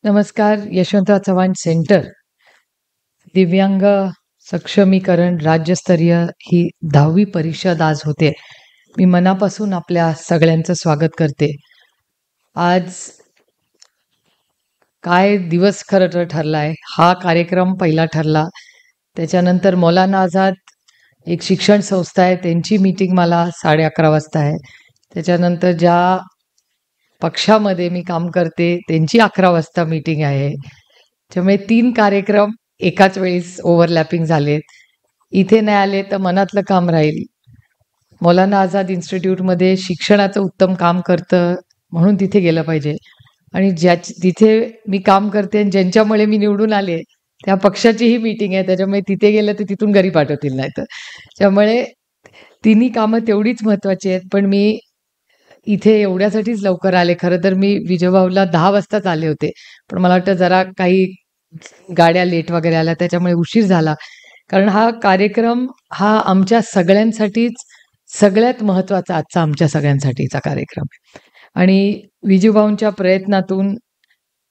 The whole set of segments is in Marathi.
नमस्कार. यशवंतराव चव्हाण सेंटर दिव्यांग सक्षमीकरण राज्यस्तरीय ही 10वी परिषद आज होते. मी मनापासून आपल्या सगळ्यांचं स्वागत करते. आज काय दिवस खरं तर ठरलाय. हा कार्यक्रम पहिला ठरला. त्याच्यानंतर मौलाना आझाद एक शिक्षण संस्था आहे, त्यांची मीटिंग मला 11:30 वाजता आहे. त्याच्यानंतर ज्या पक्षामध्ये मी काम करते त्यांची 11 वाजता मीटिंग आहे. त्यामुळे 3 कार्यक्रम एकाच वेळेस ओव्हरलॅपिंग झालेत. इथे नाही आले तर मनातलं काम राहील. मौलाना आझाद इन्स्टिट्यूटमध्ये शिक्षणाचं उत्तम काम करतं म्हणून तिथे गेलं पाहिजे. आणि जिथे मी काम करते आणि ज्यांच्यामुळे मी निवडून आले त्या पक्षाचीही मीटिंग आहे, त्याच्यामुळे तिथे गेलं तर तिथून घरी पाठवतील नाही तर. त्यामुळे तिन्ही कामं तेवढीच महत्त्वाची आहेत. पण मी इथे एवढ्यासाठीच लवकर आले. खरं तर मी विजयभाऊला 10 वाजताच आले होते. पण मला वाटतं जरा काही गाड्या लेट वगैरे आल्या त्याच्यामुळे उशीर झाला. कारण हा कार्यक्रम हा आमच्या सगळ्यांसाठीच सगळ्यात महत्त्वाचा आजचा आमच्या सगळ्यांसाठीचा कार्यक्रम आहे. आणि विजूभाऊंच्या प्रयत्नातून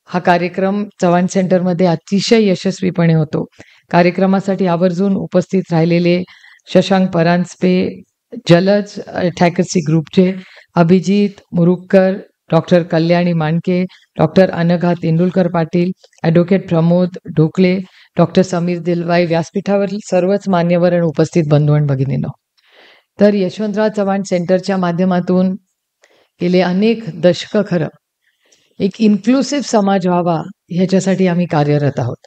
हा कार्यक्रम चव्हाण सेंटरमध्ये अतिशय यशस्वीपणे होतो. कार्यक्रमासाठी आवर्जून उपस्थित राहिलेले शशांक परांजपे, जलज ठॅकसी ग्रुपचे Abhijit Murugkar, doctor Kalyani Mandke, doctor Anagha Tendulkar Patil, advocate Pramod Dhokle, doctor Sameer Dilwai, व्यासपीठावरील सर्वच मान्यवर आणि उपस्थित बंधू आणि भगिनींनो. तर यशवंतराव चव्हाण सेंटरच्या माध्यमातून गेले अनेक दशकं खरं एक इन्क्लुसिव्ह समाज व्हावा ह्याच्यासाठी आम्ही कार्यरत आहोत.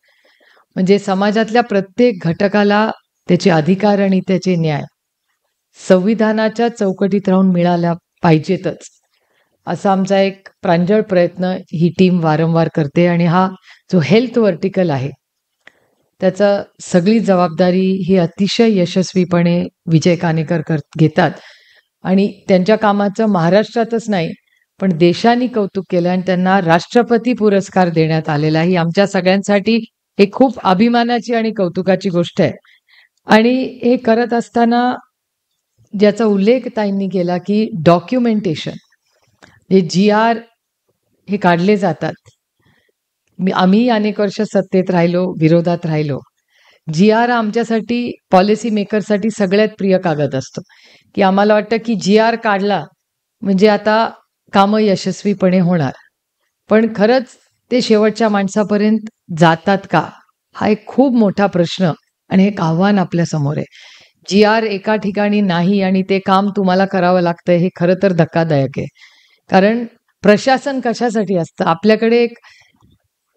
म्हणजे समाजातल्या प्रत्येक घटकाला त्याचे अधिकार आणि त्याचे न्याय संविधानाच्या चौकटीत राहून मिळाल्या पाहिजेतच, असा आमचा एक प्रांजळ प्रयत्न ही टीम वारंवार करते. आणि हा जो हेल्थ व्हर्टिकल आहे त्याचा सगळी जबाबदारी ही अतिशय यशस्वीपणे विजय कानेकर घेतात. आणि त्यांच्या कामाचं महाराष्ट्रातच नाही पण देशाने कौतुक केलं आणि त्यांना राष्ट्रपती पुरस्कार देण्यात आलेला. ही आमच्या सगळ्यांसाठी एक खूप अभिमानाची आणि कौतुकाची गोष्ट आहे. आणि हे करत असताना ज्याचा उल्लेख ताईंनी केला की डॉक्युमेंटेशन हे GR हे काढले जातात. आम्ही अनेक वर्ष सत्तेत राहिलो, विरोधात राहिलो. GR आमच्यासाठी पॉलिसी मेकरसाठी सगळ्यात प्रिय कागद असतो. की आम्हाला वाटतं की GR काढला म्हणजे आता कामं यशस्वीपणे होणार. पण खरंच ते शेवटच्या माणसापर्यंत जातात का, हा एक खूप मोठा प्रश्न आणि एक आव्हान आपल्या समोर आहे. GR एका ठिकाणी नाही आणि ते काम तुम्हाला करावं लागतंय हे खरं तर धक्कादायक आहे. कारण प्रशासन कशासाठी असतं? आपल्याकडे एक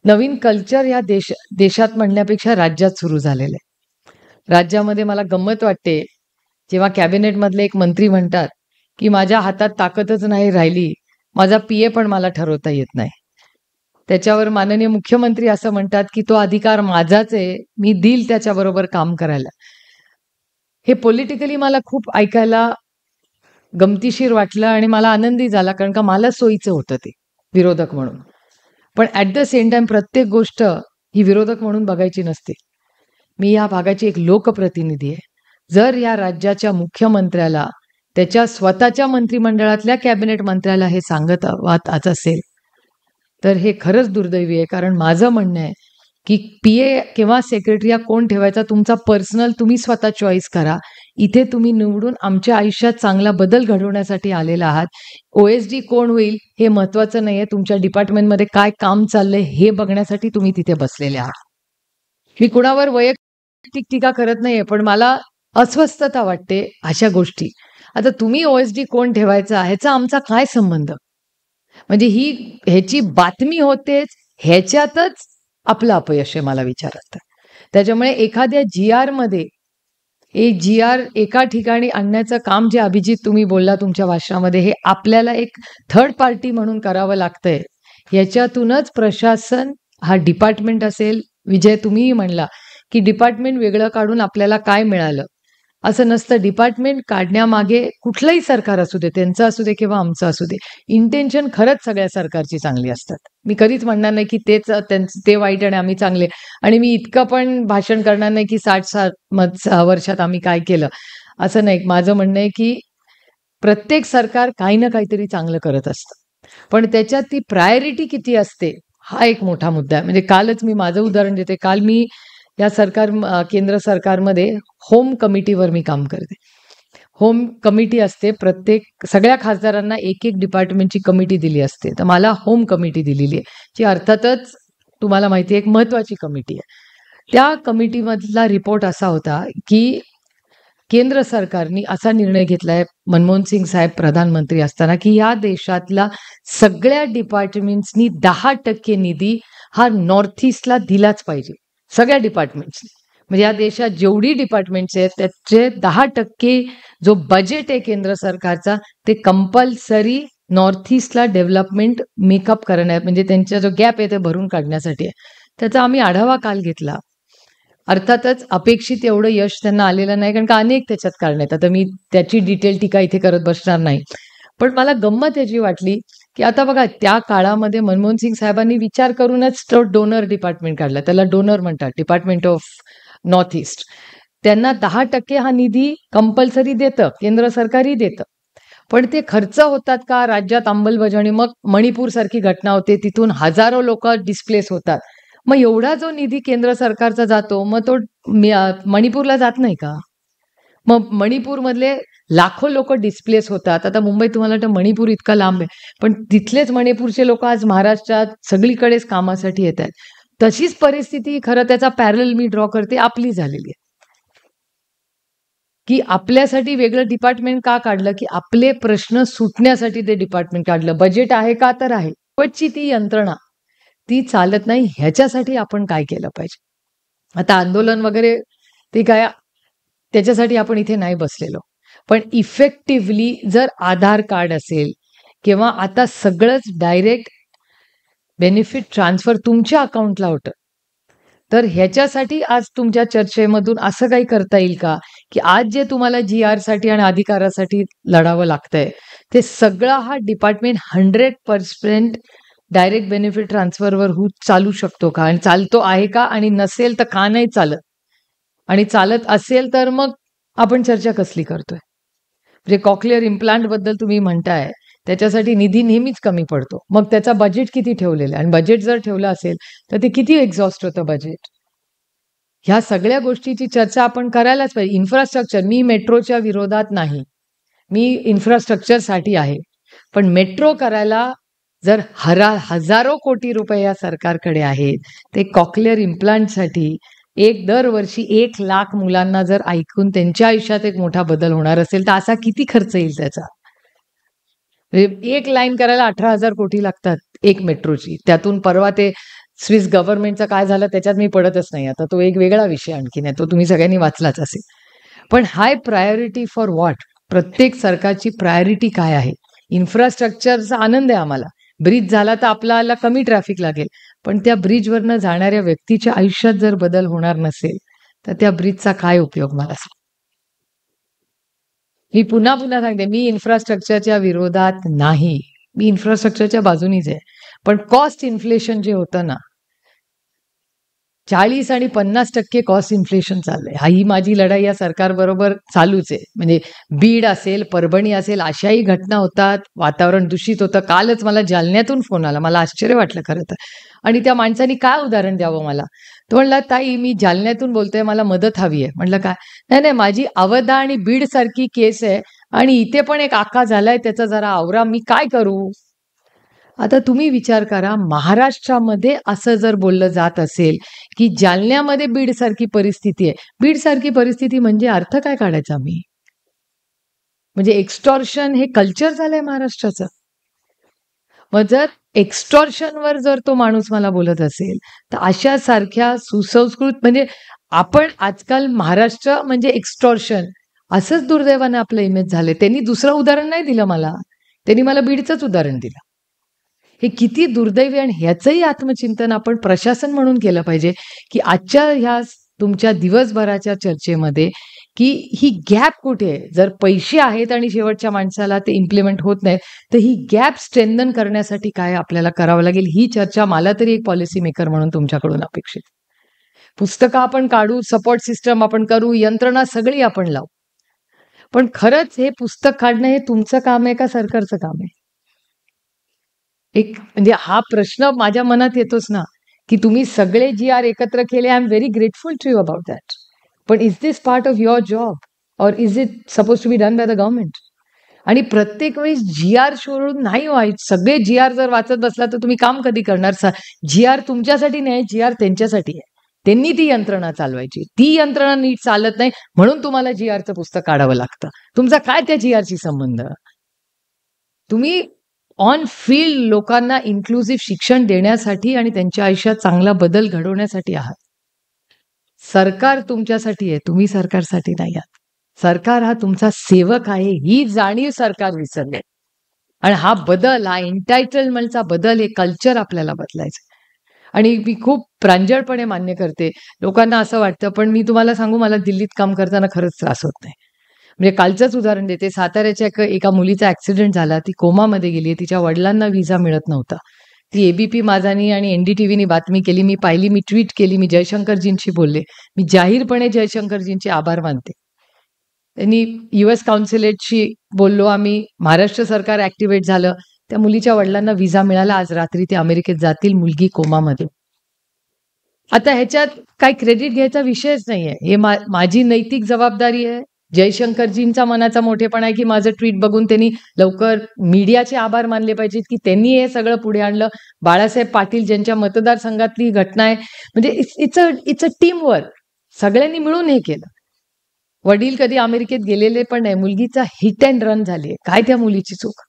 नवीन कल्चर या देशात म्हणण्यापेक्षा राज्यात सुरू झालेलं आहे. राज्यामध्ये मला गंमत वाटते जेव्हा कॅबिनेटमधले एक मंत्री म्हणतात की माझ्या हातात ताकदच नाही राहिली, माझा PA पण मला ठरवता येत नाही. त्याच्यावर माननीय मुख्यमंत्री असं म्हणतात की तो अधिकार माझाच आहे, मी देईल त्याच्याबरोबर काम करायला. हे पॉलिटिकली मला खूप ऐकायला गमतीशीर वाटलं आणि मला आनंदी झाला, कारण का मला सोयीचं होतं ते विरोधक म्हणून. पण ॲट द सेम टाइम प्रत्येक गोष्ट ही विरोधक म्हणून बघायची नसते. मी या भागाची एक लोकप्रतिनिधी आहे. जर या राज्याच्या मुख्यमंत्र्याला त्याच्या स्वतःच्या मंत्रिमंडळातल्या कॅबिनेट मंत्र्याला हे सांगत वाच असेल तर हे खरंच दुर्दैवी आहे. कारण माझं म्हणणं आहे की PA किंवा सेक्रेटरी या कोण ठेवायचा तुमचा पर्सनल तुम्ही स्वतः चॉईस करा. इथे तुम्ही निवडून आमच्या आयुष्यात चांगला बदल घडवण्यासाठी आलेला आहात. OSD कोण होईल हे महत्त्वाचं नाही आहे, तुमच्या डिपार्टमेंटमध्ये काय काम चाललंय हे बघण्यासाठी तुम्ही तिथे बसलेले आहात. मी कुणावर वैयक्तिक टीका करत नाहीये, पण मला अस्वस्थता वाटते अशा गोष्टी. आता तुम्ही OSD कोण ठेवायचा ह्याचा आमचा काय संबंध? म्हणजे ह्याची बातमी होतेच, ह्याच्यातच आपलं अपयश आहे मला विचारायचं. त्याच्यामुळे एखाद्या GR मध्ये GR एका ठिकाणी आणण्याचं काम जे अभिजित तुम्ही बोलला तुमच्या भाषणामध्ये, हे आपल्याला एक थर्ड पार्टी म्हणून करावं लागतंय. याच्यातूनच प्रशासन हा डिपार्टमेंट असेल, विजय तुम्हीही म्हणला की डिपार्टमेंट वेगळं काढून आपल्याला काय मिळालं असं नसतं. डिपार्टमेंट काढण्यामागे कुठलंही सरकार असू दे, त्यांचं असू दे किंवा आमचं असू दे, इंटेन्शन खरंच सगळ्या सरकारची चांगली असतात. मी कधीच म्हणणार नाही की ते वाईट आणि आम्ही चांगले. आणि मी इतकं पण भाषण करणार नाही की 60 वर्षात आम्ही काय केलं असं नाही. माझं म्हणणं आहे की प्रत्येक सरकार काही ना काहीतरी चांगलं करत असतं, पण त्याच्यात ती प्रायोरिटी किती असते हा एक मोठा मुद्दा आहे. म्हणजे कालच मी माझं उदाहरण देते. काल मी या केंद्र सरकारमध्ये होम कमिटीवर मी काम करते. होम कमिटी असते. सगळ्या खासदारांना एक डिपार्टमेंटची कमिटी दिली असते. तर मला होम कमिटी दिलेली आहे, जी अर्थातच तुम्हाला माहिती आहे एक महत्त्वाची कमिटी आहे. त्या कमिटीमधला रिपोर्ट असा होता, की केंद्र सरकारने असा निर्णय घेतलाय, मनमोहन सिंग साहेब प्रधानमंत्री असताना, की या देशातल्या सगळ्या डिपार्टमेंट्सनी 10% निधी हा नॉर्थ ईस्टला दिलाच पाहिजे. सगळ्या डिपार्टमेंट्सनी. म्हणजे या देशात जेवढी डिपार्टमेंट्स आहेत त्याचे 10% जो बजेट आहे केंद्र सरकारचा ते कंपल्सरी नॉर्थ ईस्टला डेव्हलपमेंट मेकअप करण्यात म्हणजे त्यांचा जो गॅप आहे ते भरून काढण्यासाठी आहे. त्याचा आम्ही आढावा काल घेतला. अर्थातच अपेक्षित एवढं यश त्यांना आलेलं नाही, कारण का अनेक त्याच्यात कारणं आहेत. आता मी त्याची डिटेल टीका इथे करत बसणार नाही. पण मला गंमत याची वाटली, की आता बघा त्या काळामध्ये मनमोहन सिंग साहेबांनी विचार करूनच तो डोनर डिपार्टमेंट काढला. त्याला डोनर म्हणतात, डिपार्टमेंट ऑफ नॉर्थ ईस्ट. त्यांना 10% हा निधी कंपल्सरी देतं, केंद्र सरकारही देतं. पण ते खर्च होतात का राज्यात अंमलबजावणी? मग मणिपूरसारखी घटना होते, तिथून हजारो लोक डिस्प्लेस होतात. मग एवढा जो निधी केंद्र सरकारचा जातो, मग तो मणिपूरला जात नाही का? मग मणिपूरमधले लाखो लोक डिस्प्लेस होतात. आता मुंबई तुम्हाला वाटतं मणिपूर इतका लांब आहे, पण तिथलेच मणिपूरचे लोक आज महाराष्ट्रात सगळीकडेच कामासाठी येत आहेत. तशीच परिस्थिती खरं त्याचा पॅरल मी ड्रॉ करते आपली झालेली आहे. की आपल्यासाठी वेगळं डिपार्टमेंट का काढलं, की आपले प्रश्न सुटण्यासाठी ते डिपार्टमेंट काढलं. बजेट आहे का? तर आहे. शेवटची ती यंत्रणा ती चालत नाही. ह्याच्यासाठी आपण काय केलं पाहिजे? आता आंदोलन वगैरे ते काय त्याच्यासाठी आपण इथे नाही बसलेलो. पण इफेक्टिव्हली जर आधार कार्ड असेल किंवा आता सगळंच डायरेक्ट बेनिफिट ट्रान्सफर तुमच्या अकाउंटला होतं. तर ह्याच्यासाठी आज तुमच्या चर्चेमधून असं काही करता येईल का, की आज जे तुम्हाला जी-आरसाठी आणि अधिकारासाठी लढावं लागतंय, ते सगळं हा डिपार्टमेंट 100% डायरेक्ट बेनिफिट ट्रान्सफरवर चालू शकतो का? आणि चालतो आहे का? आणि नसेल तर का नाही चालत? आणि चालत असेल तर मग आपण चर्चा कसली करतोय? म्हणजे कॉक्लिअर इम्प्लांटबद्दल तुम्ही म्हणताय, त्याच्यासाठी निधी नेहमीच कमी पडतो. मग त्याचा बजेट किती ठेवलेला आहे? आणि बजेट जर ठेवलं असेल, तर ते किती एक्झॉस्ट होतं बजेट? ह्या सगळ्या गोष्टीची चर्चा आपण करायलाच पाहिजे. इन्फ्रास्ट्रक्चर, मी मेट्रोच्या विरोधात नाही. मी इन्फ्रास्ट्रक्चरसाठी आहे. पण मेट्रो करायला जर हजारो कोटी रुपये या सरकारकडे आहेत, ते कॉक्लिअर इम्प्लांटसाठी दरवर्षी 1,00,000 मुलांना जर ऐकून त्यांच्या आयुष्यात एक मोठा बदल होणार असेल, तर असा किती खर्च येईल त्याचा? म्हणजे एक लाईन करायला 18,000 कोटी लागतात, एक मेट्रोची. त्यातून परवा ते स्विस गव्हर्नमेंटचं काय झालं त्याच्यात मी पडतच नाही. आता तो एक वेगळा विषय आणखीन आहे. तो तुम्ही सगळ्यांनी वाचलाच असेल. पण हाय प्रायोरिटी फॉर व्हॉट? प्रत्येक सरकारची प्रायोरिटी काय आहे? इन्फ्रास्ट्रक्चरचा आनंद आहे आम्हाला. ब्रिज झाला तर आपल्याला कमी ट्रॅफिक लागेल. पण त्या ब्रिजवरनं जाणाऱ्या व्यक्तीच्या आयुष्यात जर बदल होणार नसेल, तर त्या ब्रिजचा काय उपयोग मला सांगा? मी पुन्हा पुन्हा सांगते, मी इन्फ्रास्ट्रक्चरच्या विरोधात नाही. मी इन्फ्रास्ट्रक्चरच्या बाजूनीच आहे. पण कॉस्ट इन्फ्लेशन जे होतं ना, 40 आणि 50% कॉस्ट इन्फ्लेशन चाललंय. ही माझी लढाई या सरकारबरोबर चालूच आहे. म्हणजे बीड असेल, परभणी असेल, अशाही घटना होतात. वातावरण दूषित होतं. कालच मला जालन्यातून फोन आला. मला आश्चर्य वाटलं खरं तर. आणि त्या माणसाने काय उदाहरण द्यावं मला? तो म्हणला, "ताई, मी जालन्यातून बोलतोय. मला मदत हवी आहे." म्हटलं, "काय?" "नाही, नाही, माझी अवधा आणि बीड सारखी केस आहे आणि इथे पण एक आका झालाय. त्याचा जरा आवरा. मी काय करू?" आता तुम्ही विचार करा, महाराष्ट्रामध्ये असं जर बोललं जात असेल, की जालन्यामध्ये बीडसारखी परिस्थिती आहे. बीडसारखी परिस्थिती म्हणजे अर्थ काय काढायचा मी? म्हणजे एक्स्टॉर्शन हे कल्चर झालंय महाराष्ट्राचं. मग जर एक्स्टॉर्शनवर जर तो माणूस मला बोलत असेल, तर अशा सारख्या सुसंस्कृत म्हणजे आपण आजकाल महाराष्ट्र म्हणजे एक्स्टॉर्शन असंच दुर्दैवानं आपलं इमेज झालंय. त्यांनी दुसरं उदाहरण नाही दिलं मला. त्यांनी मला बीडचंच उदाहरण दिलं. हे किती दुर्दैवी आणि ह्याचंही आत्मचिंतन आपण प्रशासन म्हणून केलं पाहिजे, की आजच्या ह्या तुमच्या दिवसभराच्या चर्चेमध्ये, की ही गॅप कुठे आहे? जर पैसे आहेत आणि शेवटच्या माणसाला ते इम्प्लिमेंट होत नाहीत, तर ही गॅप स्ट्रेंथन करण्यासाठी काय आपल्याला करावं लागेल? ही चर्चा मला तरी एक पॉलिसी मेकर म्हणून तुमच्याकडून अपेक्षित. पुस्तकं आपण काढू, सपोर्ट सिस्टम आपण करू, यंत्रणा सगळी आपण लावू. पण खरंच हे पुस्तक काढणं हे तुमचं काम आहे का सरकारचं काम आहे? एक म्हणजे हा प्रश्न माझ्या मनात येतोच ना, की तुम्ही सगळे GR एकत्र केले. I am very grateful to you about that. पण is this part of your job or is it suppose to be done by the government? आणि प्रत्येक वेळेस GR सोडून नाही व्हायचं. सगळे GR जर वाचत बसला तर तुम्ही काम कधी करणार? GR तुमच्यासाठी नाही, GR त्यांच्यासाठी आहे. त्यांनी ती यंत्रणा चालवायची. ती यंत्रणा नीट चालत नाही म्हणून तुम्हाला GRचं पुस्तक काढावं लागतं. तुमचा काय त्या GRशी संबंध? तुम्ही ऑन फील्ड लोकांना इन्क्लुसिव्ह शिक्षण देण्यासाठी आणि त्यांच्या आयुष्यात चांगला बदल घडवण्यासाठी आहात. सरकार तुमच्यासाठी आहे, तुम्ही सरकारसाठी नाही आहात. सरकार हा तुमचा सेवक आहे, ही जाणीव सरकार विसरले. आणि हा बदल, हा एंटायटलमेंटचा बदल, हे कल्चर आपल्याला बदलायचं. आणि मी खूप प्रांजळपणे मान्य करते. लोकांना असं वाटतं, पण मी तुम्हाला सांगू, मला दिल्लीत काम करताना खरंच त्रास होत नाही. म्हणजे कालचंच उदाहरण देते. साताऱ्याच्या एका मुलीचा ॲक्सिडेंट झाला. ती कोमामध्ये गेली. तिच्या वडिलांना व्हिसा मिळत नव्हता. ती ABP माझानी आणि NDTVनी बातमी केली. मी पाहिली, मी ट्विट केली, मी जयशंकरजींशी बोलले. मी जाहीरपणे जयशंकरजींचे आभार मानते. त्यांनी US कॉन्सुलेटशी बोललो आम्ही. महाराष्ट्र सरकार ॲक्टिव्हेट झालं. त्या मुलीच्या वडिलांना व्हिसा मिळाला. आज रात्री ते अमेरिकेत जातील. मुलगी कोमामध्ये. आता ह्याच्यात काही क्रेडिट घ्यायचा विषयच नाहीये. हे माझी नैतिक जबाबदारी आहे. जयशंकरजींचा मनाचा मोठेपणा आहे, की माझं ट्विट बघून त्यांनी लवकर मीडियाचे आभार मानले पाहिजेत, की त्यांनी हे सगळं पुढे आणलं. बाळासाहेब पाटील ज्यांच्या मतदारसंघातली घटना आहे, म्हणजे इट्स अ टीम वर्क. सगळ्यांनी मिळून हे केलं. वडील कधी अमेरिकेत गेलेले पण नाही. मुलगीचा हिट अँड रन झाली. काय त्या मुलीची चूक?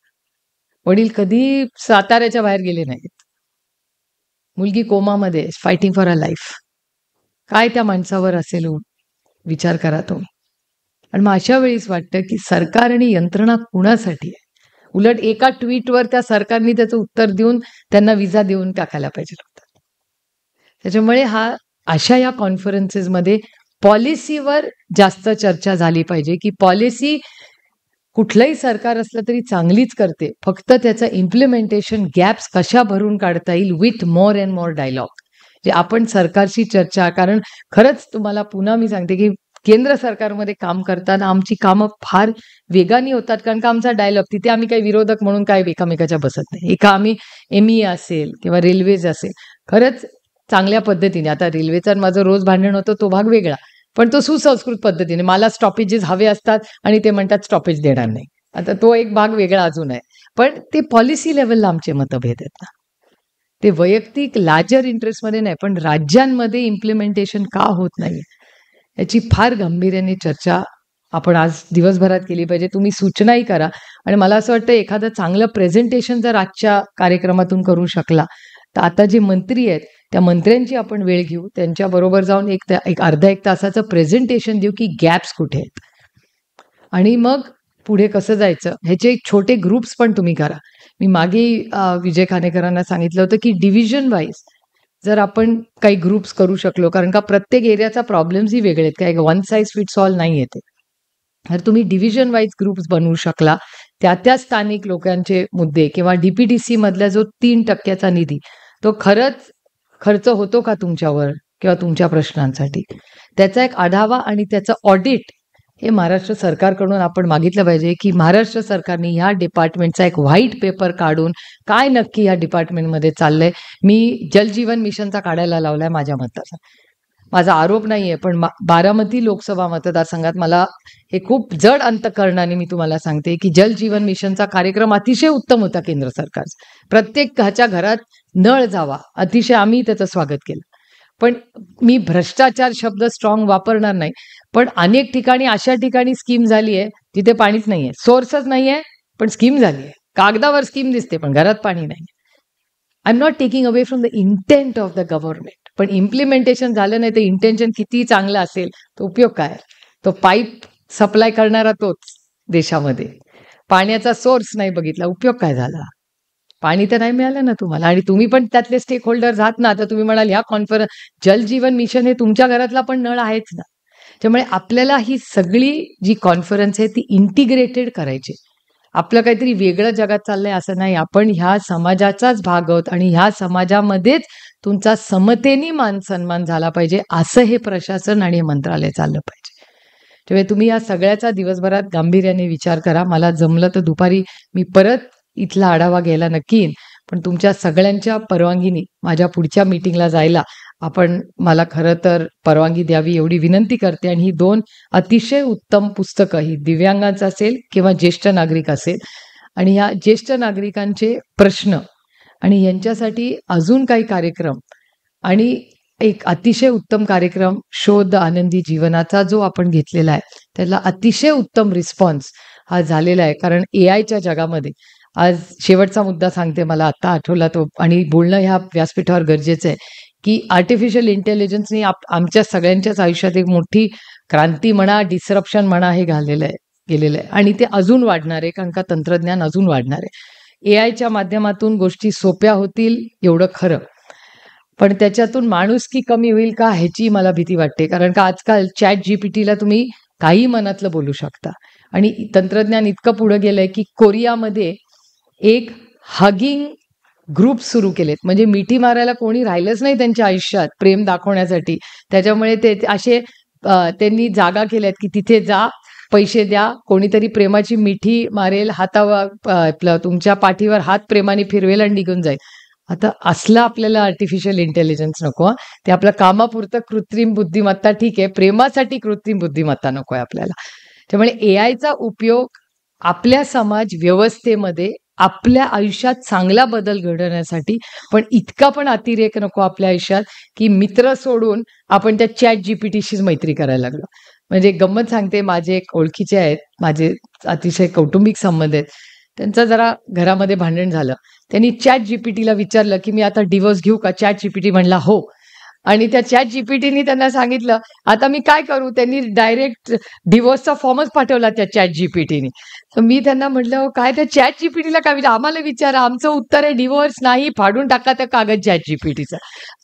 वडील कधी साताऱ्याच्या बाहेर गेले नाहीत. मुलगी कोमामध्ये, फायटिंग फॉर अ लाईफ. काय त्या माणसावर असेल विचार करा तुम्ही. आणि मग अशा वेळीच वाटतं, की सरकार आणि यंत्रणा कुणासाठी आहे? उलट एका ट्विटवर त्या सरकारने त्याचं उत्तर देऊन त्यांना व्हिसा देऊन टाकायला पाहिजे होतं. त्याच्यामुळे अशा या कॉन्फरन्सेसमध्ये पॉलिसीवर जास्त चर्चा झाली पाहिजे, की पॉलिसी कुठलंही सरकार असलं तरी चांगलीच करते. फक्त त्याचं इम्प्लिमेंटेशन गॅप्स कशा भरून काढता येईल with more and more dialogue. जे आपण सरकारशी चर्चा, कारण खरंच तुम्हाला पुन्हा मी सांगते, की केंद्र सरकारमध्ये काम करताना आमची कामं फार वेगाने होतात, कारण का आमचा डायलॉग, तिथे आम्ही काही विरोधक म्हणून काय एकामेकाच्या बसत नाही. आम्ही MEA असेल किंवा रेल्वेज असेल, खरंच चांगल्या पद्धतीने. आता रेल्वेचं माझं रोज भांडण होतं, तो भाग वेगळा. पण तो सुसंस्कृत पद्धतीने. मला स्टॉपेजेस हवे असतात आणि ते म्हणतात स्टॉपेज देणार नाही. आता तो एक भाग वेगळा अजून आहे. पण ते पॉलिसी लेव्हलला आमचे मतभेद आहेत ना. ते वैयक्तिक लार्जर इंटरेस्टमध्ये नाही, पण राज्यांमध्ये इम्प्लिमेंटेशन का होत नाही याची फार गांभीर्याने चर्चा आपण आज दिवसभरात केली पाहिजे. तुम्ही सूचनाही करा. आणि मला असं वाटतं, एखादं चांगलं प्रेझेंटेशन जर आजच्या कार्यक्रमातून करू शकला, तर आता जे मंत्री आहेत त्या मंत्र्यांची आपण वेळ घेऊ. त्यांच्याबरोबर जाऊन एक अर्धा एक तासाचं प्रेझेंटेशन देऊ, की गॅप्स कुठे आहेत आणि मग पुढे कसं जायचं. ह्याचे छोटे ग्रुप्स पण तुम्ही करा. मी मागे विजय खानेकरांना सांगितलं होतं, की डिव्हिजन वाईज जर आपण काही ग्रुप्स करू शकलो, कारण का प्रत्येक एरियाचा प्रॉब्लेम्सही वेगळे आहेत. काय वन साईज फिट्स ऑल नाही येते. तर तुम्ही डिव्हिजन वाईज ग्रुप्स बनवू शकला, त्या स्थानिक लोकांचे मुद्दे किंवा DPTC मधला जो 3% निधी, तो खरंच खर्च होतो का तुमच्यावर किंवा तुमच्या प्रश्नांसाठी, त्याचा एक आढावा आणि त्याचं ऑडिट हे महाराष्ट्र सरकारकडून आपण मागितलं पाहिजे, की महाराष्ट्र सरकारने ह्या डिपार्टमेंटचा एक व्हाईट पेपर काढून काय नक्की ह्या डिपार्टमेंटमध्ये चाललंय. मी जलजीवन मिशनचा काढायला लावलाय माझ्या मतदारसंघात. माझा आरोप नाहीये, पण बारामती लोकसभा मतदारसंघात मला हे खूप जड अंतःकरणाने मी तुम्हाला सांगते, की जलजीवन मिशनचा कार्यक्रम अतिशय उत्तम होता केंद्र सरकारचा. प्रत्येकाच्या घरात नळ जावा, अतिशय आम्ही त्याचं स्वागत केलं. पण मी भ्रष्टाचार शब्द स्ट्रॉंग वापरणार नाही. पण अनेक ठिकाणी अशा ठिकाणी स्कीम झाली आहे जिथे पाणीच नाहीये, सोर्सच नाहीये, पण स्कीम झाली आहे. कागदावर स्कीम दिसते पण घरात पाणी नाही. I am not taking away from the intent of the government, पण इम्प्लिमेंटेशन झालं नाही तर इंटेन्शन किती चांगलं असेल तो उपयोग काय? तो पाईप सप्लाय करणारा तोच देशामध्ये, पाण्याचा सोर्स नाही बघितला, उपयोग काय झाला? पाणी तर नाही मिळालं ना तुम्हाला. आणि तुम्ही पण त्यातले स्टेक होल्डर्स आहात ना. आता तुम्ही म्हणाल ह्या जलजीवन मिशन हे तुमच्या घरातला पण नळ आहेच ना. त्यामुळे आपल्याला ही सगळी जी कॉन्फरन्स आहे ती इंटिग्रेटेड करायची. आपलं काहीतरी वेगळं जगात चाललंय असं नाही. आपण ह्या समाजाचाच भाग आहोत आणि ह्या समाजामध्येच तुमचा समतेने मान सन्मान झाला पाहिजे, असं हे प्रशासन आणि हे मंत्रालय चाललं पाहिजे. त्यामुळे तुम्ही या सगळ्याचा दिवसभरात गांभीर्याने विचार करा. मला जमलं तर दुपारी मी परत इथला आढावा घ्यायला नक्की येईन. पण तुमच्या सगळ्यांच्या परवानगीने माझ्या पुढच्या मीटिंगला जायला आपण मला खरं तर परवानगी द्यावी एवढी विनंती करते. आणि ही 2 अतिशय उत्तम पुस्तकं, ही दिव्यांगांचं असेल किंवा ज्येष्ठ नागरिक असेल, आणि ह्या ज्येष्ठ नागरिकांचे प्रश्न आणि यांच्यासाठी अजून काही कार्यक्रम आणि एक अतिशय उत्तम कार्यक्रम शोध आनंदी जीवनाचा जो आपण घेतलेला आहे, त्याला अतिशय उत्तम रिस्पॉन्स हा झालेला आहे. कारण एआयच्या जगामध्ये आज शेवटचा मुद्दा सांगते, मला आता आठवला तो, आणि बोलणं ह्या व्यासपीठावर गरजेचं आहे, की आर्टिफिशियल इंटेलिजन्सनी आमच्या सगळ्यांच्याच आयुष्यात एक मोठी क्रांती म्हणा, डिसरप्शन म्हणा, हे गेलेलं आहे. आणि ते अजून वाढणार आहे, कारण का तंत्रज्ञान अजून वाढणार आहे. एआयच्या माध्यमातून गोष्टी सोप्या होतील एवढं खरं, पण त्याच्यातून माणुसकी कमी होईल का ह्याची मला भीती वाटते. कारण का आजकाल ChatGPTला तुम्ही काही मनातलं बोलू शकता. आणि तंत्रज्ञान इतकं पुढे गेलंय की कोरियामध्ये एक हगिंग ग्रुप सुरू केलेत. म्हणजे मिठी मारायला कोणी राहिलंच नाही त्यांच्या आयुष्यात प्रेम दाखवण्यासाठी. त्याच्यामुळे ते असे त्यांनी जागा केल्यात की तिथे जा, पैसे द्या, कोणीतरी प्रेमाची मिठी मारेल, हातावर आपलं तुमच्या पाठीवर हात प्रेमाने फिरवेल आणि निघून जाईल. आता असलं आपल्याला आर्टिफिशियल इंटेलिजन्स नको हं. ते आपल्या कामापुरतं कृत्रिम बुद्धिमत्ता ठीक आहे, प्रेमासाठी कृत्रिम बुद्धिमत्ता नको आहे आपल्याला. त्यामुळे एआयचा उपयोग आपल्या समाज व्यवस्थेमध्ये आपल्या आयुष्यात चांगला बदल घडवण्यासाठी, पण इतका पण अतिरेक नको आपल्या आयुष्यात की मित्र सोडून आपण त्या ChatGPTशीच मैत्री करायला लागलो. म्हणजे गंमत सांगते, माझे एक ओळखीचे आहेत, माझे अतिशय कौटुंबिक संबंध आहेत. त्यांचं जरा घरामध्ये भांडण झालं. त्यांनी ChatGPTला विचारलं की मी आता डिव्होर्स घेऊ का? ChatGPT म्हणला हो. आणि त्या ChatGPTनी त्यांना सांगितलं, आता मी काय करू? त्यांनी डायरेक्ट डिव्होर्सचा फॉर्मच पाठवला त्या ChatGPTनी. तर मी त्यांना म्हटलं, काय त्या ChatGPTला काय विचार, आम्हाला विचारा, आमचं उत्तर आहे डिव्होर्स नाही, फाडून टाका त्या कागद ChatGPTचा.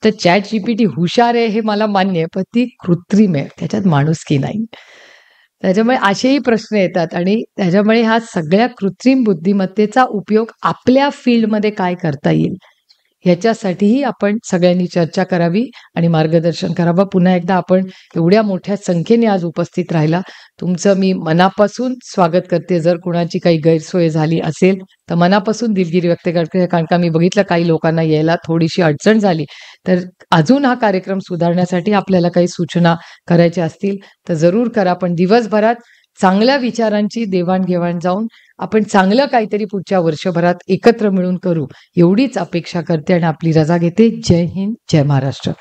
तर ChatGPT हुशार आहे हे मला मान्य आहे, पण ती कृत्रिम आहे, त्याच्यात माणुसकी नाही. त्याच्यामुळे असेही प्रश्न येतात, आणि त्याच्यामुळे ह्या सगळ्या कृत्रिम बुद्धिमत्तेचा उपयोग आपल्या फील्डमध्ये काय करता येईल ह्याच्यासाठीही आपण सगळ्यांनी चर्चा करावी आणि मार्गदर्शन करावं. पुन्हा एकदा आपण एवढ्या मोठ्या संख्येने आज उपस्थित राहिला, तुमचं मी मनापासून स्वागत करते. जर कुणाची काही गैरसोय झाली असेल तर मनापासून दिलगिरी व्यक्त करते, कारण का मी बघितलं काही लोकांना यायला थोडीशी अडचण झाली. तर अजून हा कार्यक्रम सुधारण्यासाठी आपल्याला काही सूचना करायच्या असतील तर जरूर करा. पण दिवसभरात चांगल्या विचारांची देवाणघेवाण जाऊन आपण चांगलं काहीतरी पुढच्या वर्षभरात एकत्र मिळून करू, एवढीच अपेक्षा करते आणि आपली रजा घेते. जय हिंद, जय महाराष्ट्र.